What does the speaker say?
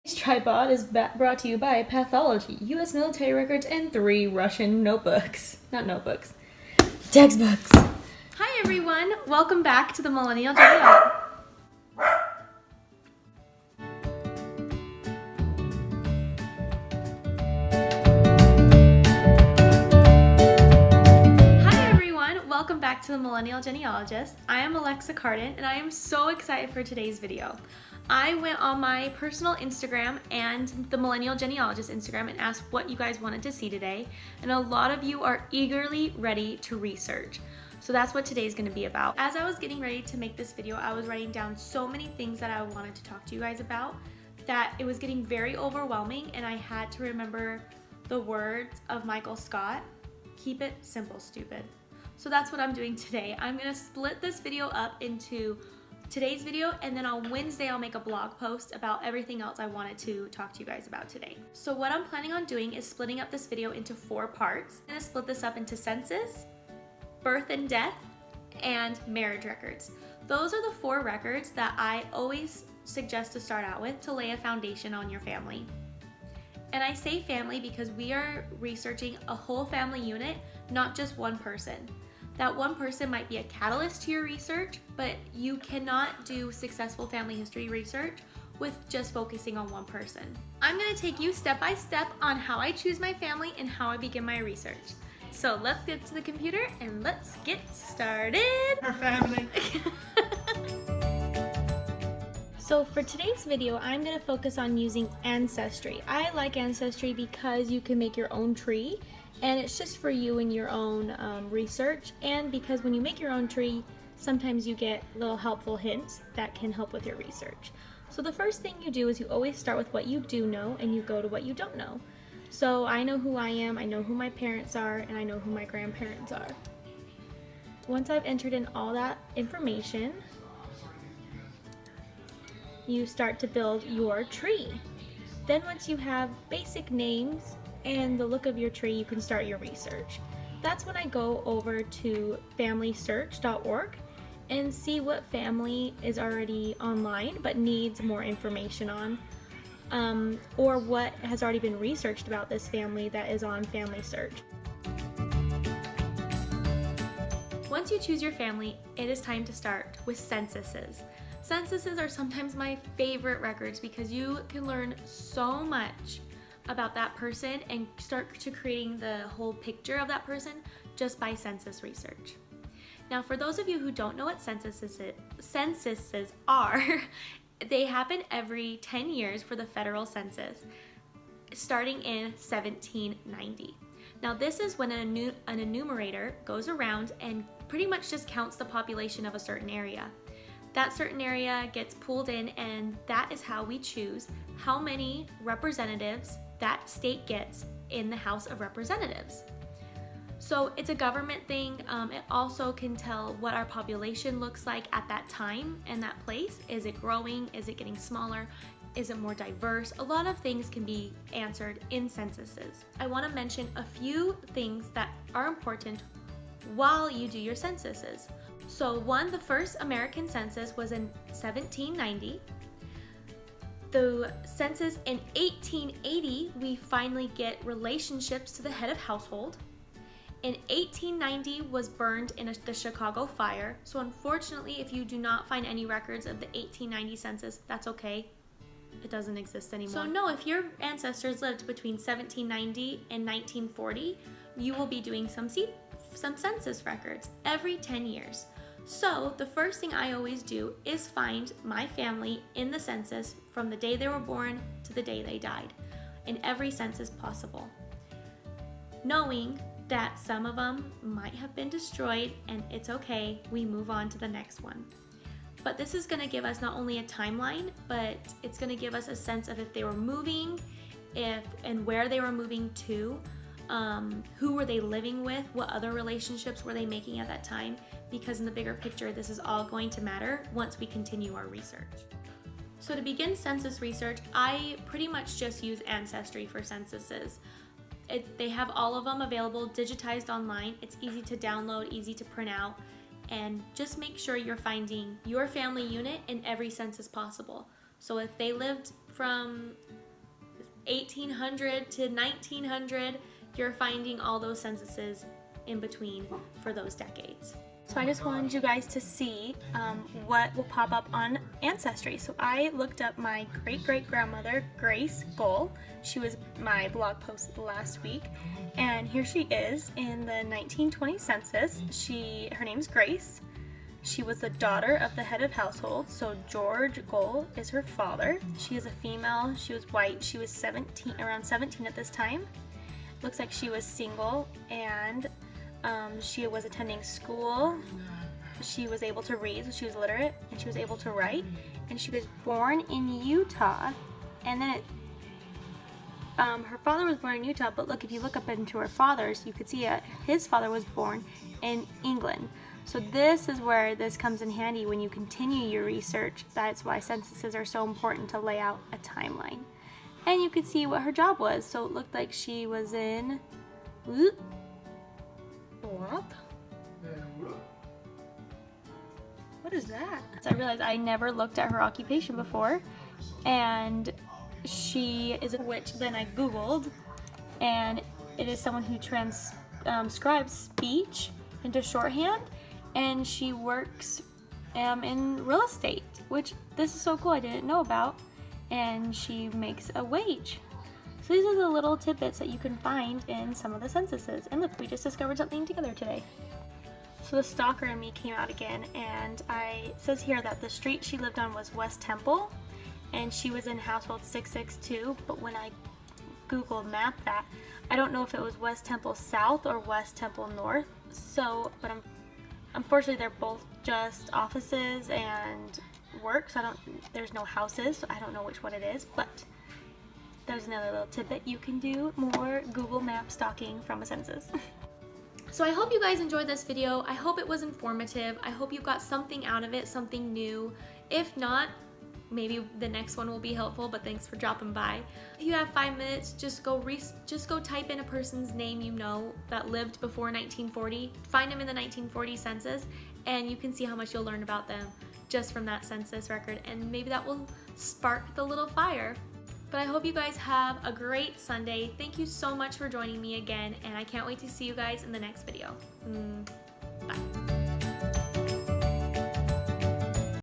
This tripod is brought to you by Pathology, U.S. military records, and 3 Russian notebooks. Not notebooks. Textbooks. Hi everyone, welcome back to the Millennial Genealogy. Welcome back to the Millennial Genealogist. I am Alexa Cardin and I am so excited for today's video. I went on my personal Instagram and the Millennial Genealogist Instagram and asked what you guys wanted to see today, and a lot of you are eagerly ready to research. So that's what today's going to be about. As I was getting ready to make this video, I was writing down so many things that I wanted to talk to you guys about that it was getting very overwhelming, and I had to remember the words of Michael Scott, keep it simple, stupid. So that's what I'm doing today. I'm gonna split this video up into today's video, and then on Wednesday I'll make a blog post about everything else I wanted to talk to you guys about today. So what I'm planning on doing is splitting up this video into 4 parts. I'm gonna split this up into census, birth and death, and marriage records. Those are the 4 records that I always suggest to start out with to lay a foundation on your family. And I say family because we are researching a whole family unit, not just one person. That one person might be a catalyst to your research, but you cannot do successful family history research with just focusing on one person. I'm gonna take you step by step on how I choose my family and how I begin my research. So let's get to the computer and let's get started. Our family. So for today's video, I'm gonna focus on using Ancestry. I like Ancestry because you can make your own tree, and it's just for you and your own research, and because when you make your own tree, sometimes you get little helpful hints that can help with your research. So the first thing you do is you always start with what you do know and you go to what you don't know. So I know who I am, I know who my parents are, and I know who my grandparents are. Once I've entered in all that information, you start to build your tree. Then once you have basic names and the look of your tree, you can start your research. That's when I go over to familysearch.org and see what family is already online but needs more information on, or what has already been researched about this family that is on Family Search. Once you choose your family, it is time to start with censuses. Censuses are sometimes my favorite records because you can learn so much about that person and start to creating the whole picture of that person just by census research. Now, for those of you who don't know what censuses are, they happen every 10 years for the federal census, starting in 1790. Now, this is when an enumerator goes around and pretty much just counts the population of a certain area. That certain area gets pulled in, and that is how we choose how many representatives that state gets in the House of Representatives. So it's a government thing. It also can tell what our population looks like at that time and that place. Is it growing? Is it getting smaller? Is it more diverse? A lot of things can be answered in censuses. I want to mention a few things that are important while you do your censuses. So the first American census was in 1790. The census in 1880, we finally get relationships to the head of household. In 1890 was burned in the Chicago fire. So unfortunately, if you do not find any records of the 1890 census, that's okay. It doesn't exist anymore. So no, if your ancestors lived between 1790 and 1940, you will be doing some census records every 10 years. So the first thing I always do is find my family in the census from the day they were born to the day they died, in every census possible, knowing that some of them might have been destroyed, and it's okay, we move on to the next one. But this is going to give us not only a timeline, but it's going to give us a sense of if they were moving, and where they were moving to, who were they living with, what other relationships were they making at that time, because in the bigger picture, this is all going to matter once we continue our research. So to begin census research, I pretty much just use Ancestry for censuses. They have all of them available, digitized online. It's easy to download, easy to print out, and just make sure you're finding your family unit in every census possible. So if they lived from 1800 to 1900, you're finding all those censuses in between for those decades. So I just wanted you guys to see what will pop up on Ancestry. So I looked up my great-great-grandmother, Grace Gull. She was my blog post last week. And here she is in the 1920 census. Her name's Grace. She was the daughter of the head of household, so George Gull is her father. She is a female, she was white, she was around 17 at this time. Looks like she was single, and she was attending school. She was able to read, so she was literate, and she was able to write. And she was born in Utah, and then her father was born in Utah, but look, if you look up into her father's, you could see his father was born in England. So this is where this comes in handy when you continue your research. That's why censuses are so important, to lay out a timeline. And you could see what her job was. So it looked like she was in... What is that? So I realized I never looked at her occupation before. And she is a witch. Then I Googled. And it is someone who transcribes speech into shorthand. And she works in real estate, which this is so cool, I didn't know about. And she makes a wage. So these are the little tidbits that you can find in some of the censuses. And look, we just discovered something together today. So the stalker in me came out again, and it says here that the street she lived on was West Temple, and she was in household 662, but when I Google mapped that, I don't know if it was West Temple South or West Temple North. So, but unfortunately they're both just offices and work, so there's no houses, so I don't know which one it is, but there's another little tidbit. You can do more Google Map stalking from a census. So I hope you guys enjoyed this video. I hope it was informative. I hope you got something out of it, something new. If not, maybe the next one will be helpful, but thanks for dropping by. If you have 5 minutes, just go type in a person's name you know that lived before 1940. Find them in the 1940 census, and you can see how much you'll learn about them just from that census record, and maybe that will spark the little fire. But I hope you guys have a great Sunday. Thank you so much for joining me again, and I can't wait to see you guys in the next video. Bye.